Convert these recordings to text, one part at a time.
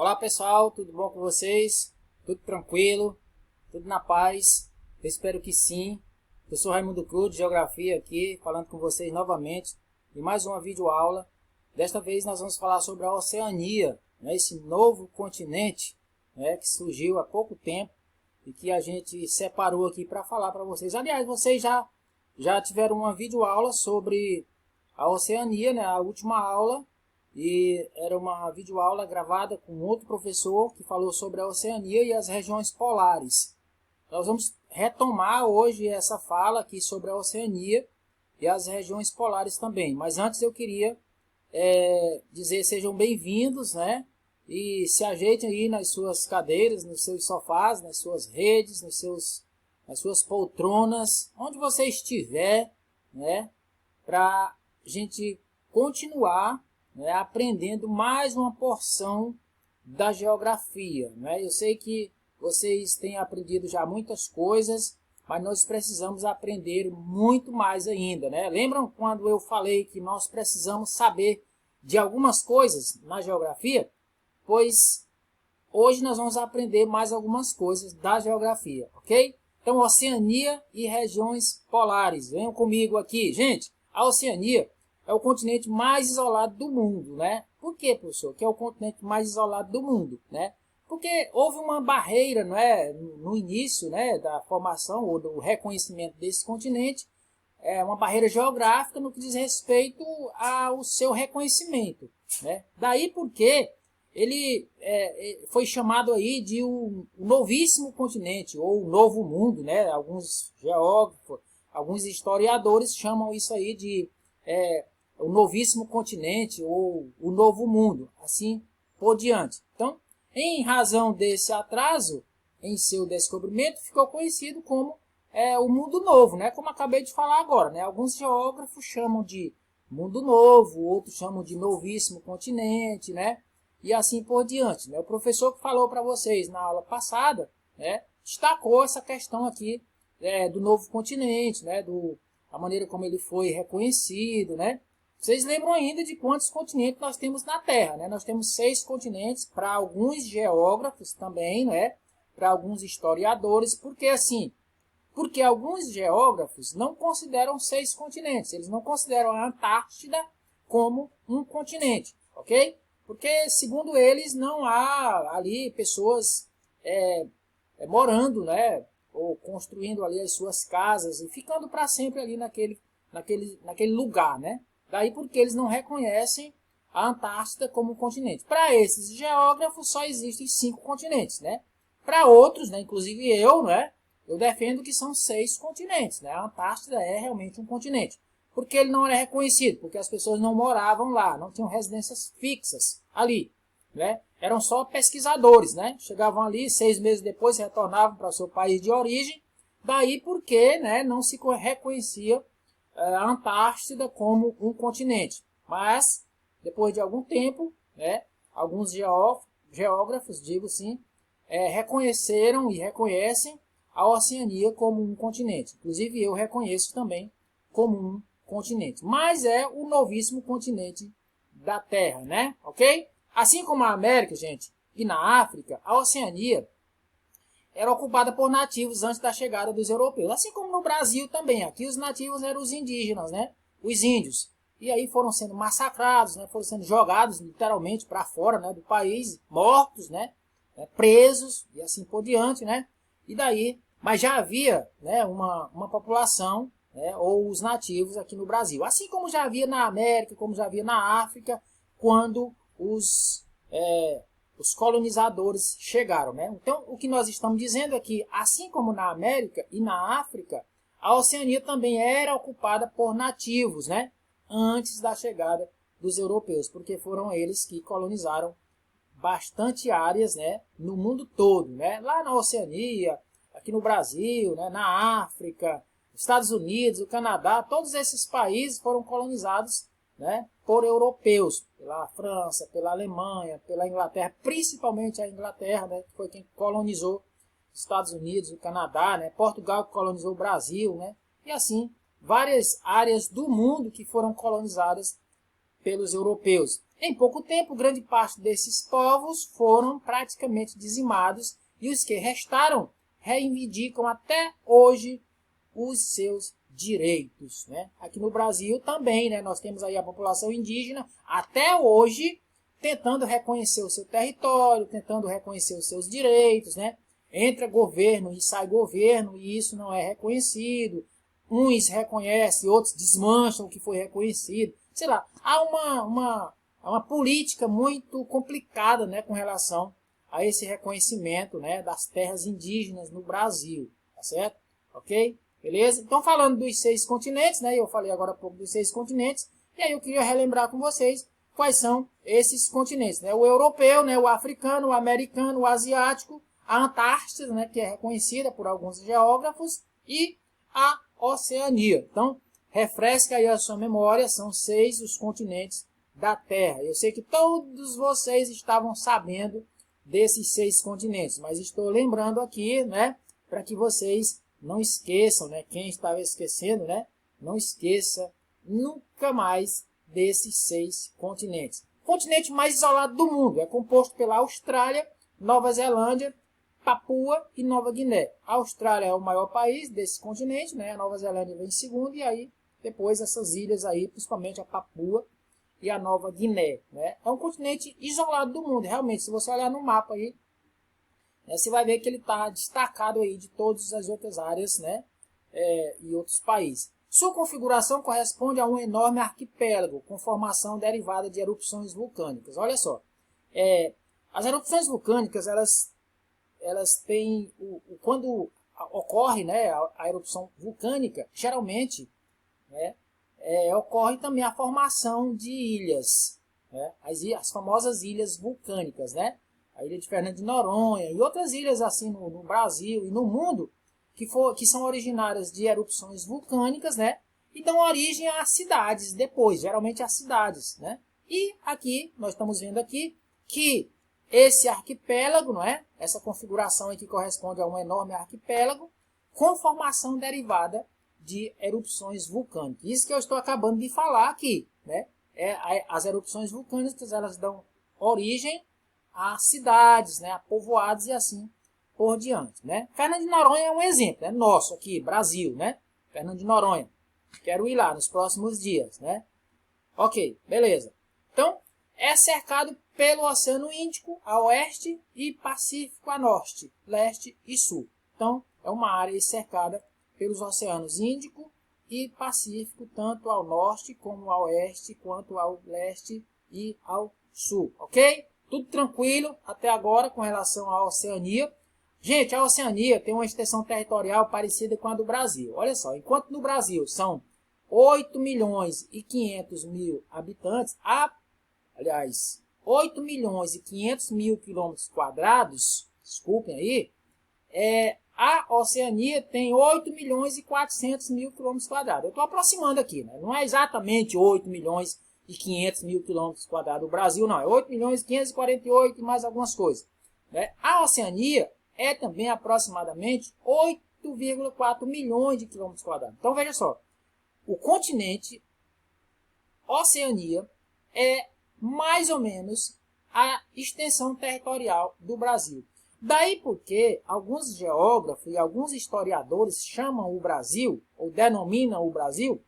Olá pessoal, tudo bom com vocês? Tudo tranquilo? Tudo na paz? Eu espero que sim. Eu sou Raimundo Cruz, de Geografia aqui, falando com vocês novamente em mais uma videoaula. Desta vez nós vamos falar sobre a Oceania, né, esse novo continente, né, que surgiu há pouco tempo e que a gente separou aqui para falar para vocês. Aliás, vocês já tiveram uma videoaula sobre a Oceania, né, a última aula. E era uma videoaula gravada com outro professor que falou sobre a Oceania e as regiões polares. Nós vamos retomar hoje essa fala aqui sobre a Oceania e as regiões polares também. Mas antes eu queria dizer sejam bem-vindos, né? E se ajeitem aí nas suas cadeiras, nos seus sofás, nas suas redes, nas suas poltronas, onde você estiver, né? Para a gente continuar, né, aprendendo mais uma porção da geografia, né? Eu sei que vocês têm aprendido já muitas coisas, mas nós precisamos aprender muito mais ainda, né? Lembram quando eu falei que nós precisamos saber de algumas coisas na geografia? Pois hoje nós vamos aprender mais algumas coisas da geografia, ok? Então, Oceania e regiões polares. Venham comigo aqui. Gente, a Oceania é o continente mais isolado do mundo, né? Por que, professor? Que é o continente mais isolado do mundo, né? Porque houve uma barreira, não é, no início, né, da formação ou do reconhecimento desse continente, uma barreira geográfica no que diz respeito ao seu reconhecimento, né? Daí porque ele foi chamado aí de o novíssimo continente ou o novo mundo, né? Alguns geógrafos, alguns historiadores chamam isso aí de o novíssimo continente ou o novo mundo, assim por diante. Então, em razão desse atraso em seu descobrimento, ficou conhecido como o mundo novo, né? Como acabei de falar agora, né? Alguns geógrafos chamam de mundo novo, outros chamam de novíssimo continente, né? E assim por diante, né? O professor que falou para vocês na aula passada, né, destacou essa questão aqui do novo continente, né? A maneira como ele foi reconhecido, né? Vocês lembram ainda de quantos continentes nós temos na Terra, né? Nós temos 6 continentes para alguns geógrafos também, né? Para alguns historiadores, porque assim, porque alguns geógrafos não consideram 6 continentes, eles não consideram a Antártida como um continente, ok? Porque, segundo eles, não há ali pessoas morando, né? Ou construindo ali as suas casas e ficando para sempre ali naquele lugar, né? Daí porque eles não reconhecem a Antártida como um continente. Para esses geógrafos só existem 5 continentes, né? Para outros, né, inclusive eu, né, eu defendo que são 6 continentes, né? A Antártida é realmente um continente. Porque ele não é reconhecido, porque as pessoas não moravam lá, não tinham residências fixas ali, né? Eram só pesquisadores, né? Chegavam ali, 6 meses depois retornavam para o seu país de origem. Daí porque, né, não se reconhecia a Antártida como um continente. Mas, depois de algum tempo, né, alguns geógrafos, digo assim, reconheceram e reconhecem a Oceania como um continente. Inclusive, eu reconheço também como um continente. Mas é o novíssimo continente da Terra, né? Ok? Assim como a América, gente, e na África, a Oceania era ocupada por nativos antes da chegada dos europeus. Assim como no Brasil também. Aqui os nativos eram os indígenas, né? Os índios. E aí foram sendo massacrados, né? Foram sendo jogados literalmente para fora, né, do país, mortos, né? Presos e assim por diante, né? E daí, mas já havia, né, uma população, né, ou os nativos aqui no Brasil. Assim como já havia na América, como já havia na África, quando os colonizadores chegaram, né? Então, o que nós estamos dizendo é que, assim como na América e na África, a Oceania também era ocupada por nativos, né? Antes da chegada dos europeus, porque foram eles que colonizaram bastante áreas, né, no mundo todo, né? Lá na Oceania, aqui no Brasil, né, na África, Estados Unidos, o Canadá, todos esses países foram colonizados, né, por europeus, pela França, pela Alemanha, pela Inglaterra, principalmente a Inglaterra, né, que foi quem colonizou os Estados Unidos, o Canadá, né, Portugal que colonizou o Brasil, né, e assim várias áreas do mundo que foram colonizadas pelos europeus. Em pouco tempo, grande parte desses povos foram praticamente dizimados e os que restaram reivindicam até hoje os seus direitos, né? Aqui no Brasil também, né? Nós temos aí a população indígena até hoje tentando reconhecer o seu território, tentando reconhecer os seus direitos, né? Entra governo e sai governo e isso não é reconhecido. Uns reconhecem, outros desmancham o que foi reconhecido. Sei lá, há uma política muito complicada, né, com relação a esse reconhecimento, né, das terras indígenas no Brasil, tá certo? Ok? Beleza? Então, falando dos 6 continentes, né, eu falei agora há pouco dos 6 continentes, e aí eu queria relembrar com vocês quais são esses continentes, né? O europeu, né, o africano, o americano, o asiático, a Antártida, né, que é reconhecida por alguns geógrafos, e a Oceania. Então, refresca aí a sua memória, são 6 os continentes da Terra. Eu sei que todos vocês estavam sabendo desses 6 continentes, mas estou lembrando aqui, né, para que vocês não esqueçam, né, quem estava esquecendo, né, não esqueça nunca mais desses 6 continentes. O continente mais isolado do mundo é composto pela Austrália, Nova Zelândia, Papua e Nova Guiné. A Austrália é o maior país desse continente, né, a Nova Zelândia vem em segundo e aí depois essas ilhas aí, principalmente a Papua e a Nova Guiné, né? É um continente isolado do mundo, realmente, se você olhar no mapa aí, né, você vai ver que ele está destacado aí de todas as outras áreas, né, e outros países. Sua configuração corresponde a um enorme arquipélago com formação derivada de erupções vulcânicas. Olha só, as erupções vulcânicas, elas têm, quando ocorre, né, a erupção vulcânica, geralmente, né, ocorre também a formação de ilhas, né, as famosas ilhas vulcânicas, né, a ilha de Fernando de Noronha e outras ilhas assim no Brasil e no mundo que são originárias de erupções vulcânicas, né, e dão origem a cidades depois, geralmente a cidades, né, e aqui nós estamos vendo aqui que esse arquipélago, não é? Essa configuração aqui corresponde a um enorme arquipélago com formação derivada de erupções vulcânicas. Isso que eu estou acabando de falar aqui, né? As erupções vulcânicas, elas dão origem a cidades, né? A povoados e assim por diante, né? Fernando de Noronha é um exemplo, né? Nosso aqui, Brasil, né? Fernando de Noronha. Quero ir lá nos próximos dias, né? Ok, beleza. Então, é cercado pelo Oceano Índico a oeste e Pacífico a norte, leste e sul. Então, é uma área cercada pelos oceanos Índico e Pacífico, tanto ao norte como ao oeste, quanto ao leste e ao sul, ok? Tudo tranquilo até agora com relação à Oceania. Gente, a Oceania tem uma extensão territorial parecida com a do Brasil. Olha só, enquanto no Brasil são 8 milhões e 500 mil habitantes, aliás, 8 milhões e 500 mil quilômetros quadrados, desculpem aí, a Oceania tem 8 milhões e 400 mil quilômetros quadrados. Eu estou aproximando aqui, né? Não é exatamente 8 milhões e 500 mil quilômetros quadrados. O Brasil não, é 8 milhões e 548 e mais algumas coisas, né? A Oceania é também aproximadamente 8,4 milhões de quilômetros quadrados. Então veja só, o continente Oceania é mais ou menos a extensão territorial do Brasil. Daí porque alguns geógrafos e alguns historiadores chamam o Brasil, ou denominam o Brasil,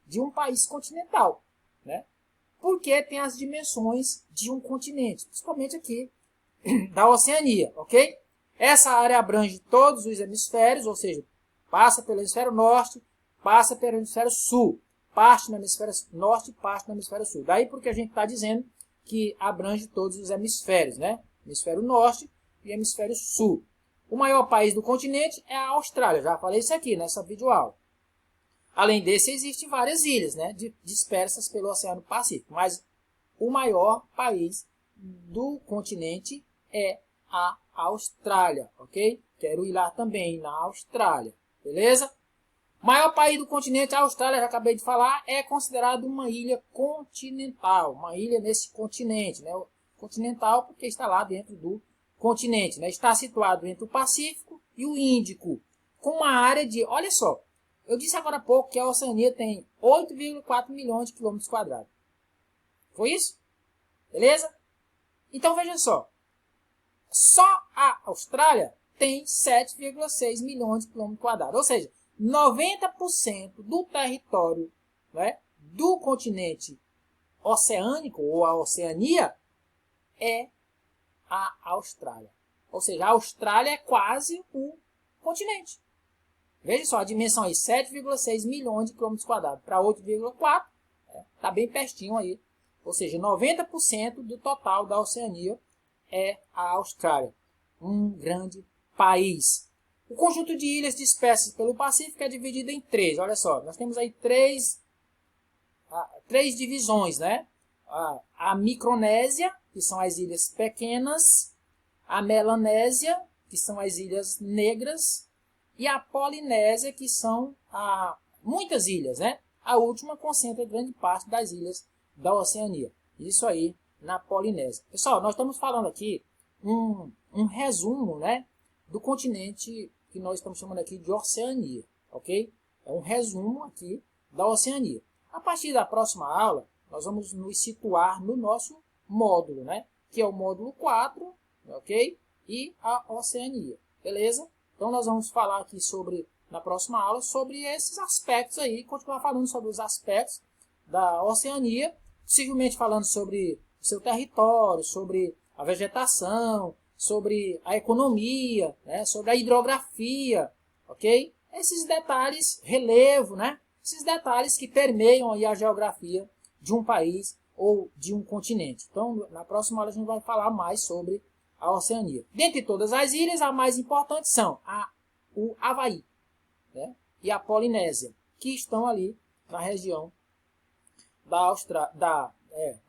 de um país continental, né? Porque tem as dimensões de um continente, principalmente aqui da Oceania, ok? Essa área abrange todos os hemisférios, ou seja, passa pelo hemisfério norte, passa pelo hemisfério sul, parte no hemisfério norte e parte no hemisfério sul. Daí porque a gente está dizendo que abrange todos os hemisférios, né? Hemisfério norte e hemisfério sul. O maior país do continente é a Austrália, já falei isso aqui nessa videoaula. Além desse, existem várias ilhas, né, dispersas pelo Oceano Pacífico, mas o maior país do continente é a Austrália, ok? Quero ir lá também, na Austrália, beleza? O maior país do continente, a Austrália, já acabei de falar, é considerado uma ilha continental, uma ilha nesse continente, né? Continental porque está lá dentro do continente, né? Está situado entre o Pacífico e o Índico, com uma área de, olha só, eu disse agora há pouco que a Oceania tem 8,4 milhões de quilômetros quadrados. Foi isso? Beleza? Então veja só. Só a Austrália tem 7,6 milhões de quilômetros quadrados. Ou seja, 90% do território, né, do continente oceânico ou a Oceania é a Austrália. Ou seja, a Austrália é quase o continente. Veja só, a dimensão aí, 7,6 milhões de quilômetros quadrados para 8,4, está bem pertinho aí. Ou seja, 90% do total da Oceania é a Austrália, um grande país. O conjunto de ilhas dispersas pelo Pacífico é dividido em três. Olha só, nós temos aí três divisões, né? A Micronésia, que são as ilhas pequenas, a Melanésia, que são as ilhas negras, e a Polinésia, que são muitas ilhas, né? A última concentra grande parte das ilhas da Oceania. Isso aí na Polinésia. Pessoal, nós estamos falando aqui um resumo, né, do continente que nós estamos chamando aqui de Oceania, ok? É um resumo aqui da Oceania. A partir da próxima aula, nós vamos nos situar no nosso módulo, né, que é o módulo 4, ok? E a Oceania, beleza? Então nós vamos falar aqui na próxima aula, sobre esses aspectos aí, continuar falando sobre os aspectos da Oceania, possivelmente falando sobre o seu território, sobre a vegetação, sobre a economia, né, sobre a hidrografia, ok? Esses detalhes, relevo, né? Esses detalhes que permeiam aí a geografia de um país ou de um continente. Então, na próxima aula a gente vai falar mais sobre a Oceania. Dentre todas as ilhas, a mais importante são o Havaí, né, e a Polinésia, que estão ali na região da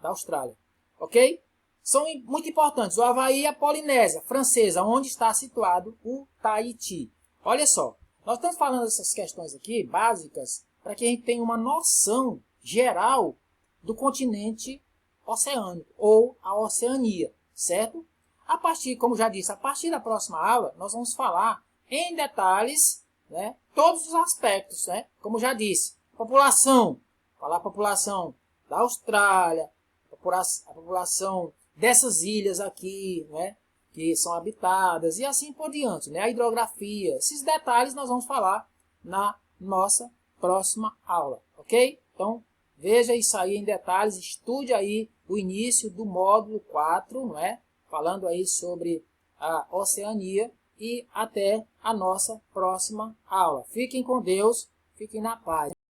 Austrália, ok? São muito importantes, o Havaí e a Polinésia Francesa, onde está situado o Tahiti. Olha só, nós estamos falando dessas questões aqui, básicas, para que a gente tenha uma noção geral do continente oceânico, ou a Oceania, certo? A partir, como já disse, a partir da próxima aula, nós vamos falar em detalhes, né, todos os aspectos, né? Como já disse, população, falar a população da Austrália, a população dessas ilhas aqui, né, que são habitadas e assim por diante, né, a hidrografia, esses detalhes nós vamos falar na nossa próxima aula, ok? Então, veja isso aí em detalhes, estude aí o início do módulo 4, não é? Falando aí sobre a Oceania, e até a nossa próxima aula. Fiquem com Deus, fiquem na paz.